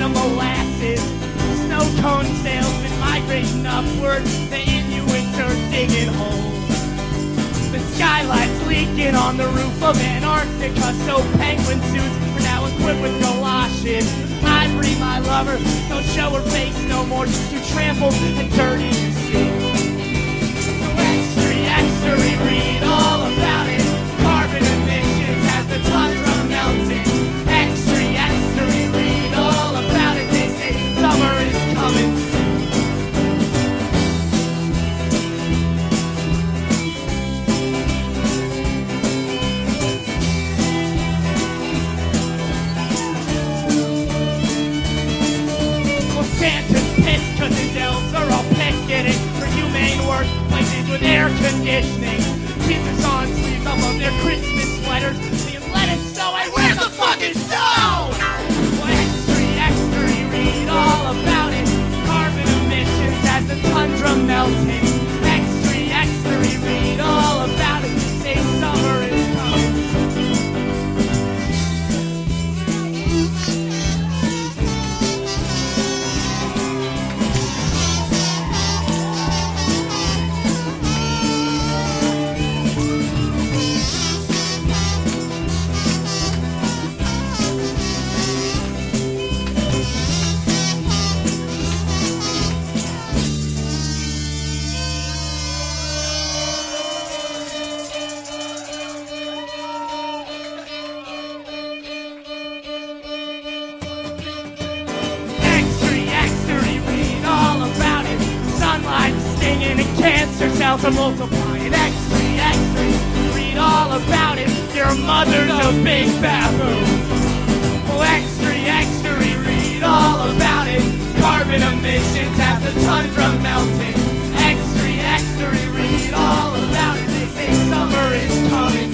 Molasses, snow cone salesmen migrating upward, the Inuits are digging holes. The skylight's leaking on the roof of Antarctica, so penguin suits are now equipped with galoshes. Ivory, my lover, don't show her face no more, she's too trampled and dirty to see. So Extree, read all about it. Carbon emissions as the tundra melting. Extree, read all about it. They say summer is coming soon. Well, Santa's pissed 'cause his elves are all picketing for humane work, places with air conditioning. Keep the on sleeves up of their Christmas sweaters. Being lettuce, so I wear the fucking snow! Well, Extree, read all about it. Carbon emissions as the tundra melting. Extree, read all about it. Say summer is coming. And cancer cells are multiplying. Extree, read all about it. Your mother's a big baboon. Well, Extree, read all about it. Carbon emissions at the tundra melting. Extree, read all about it. They say summer is coming.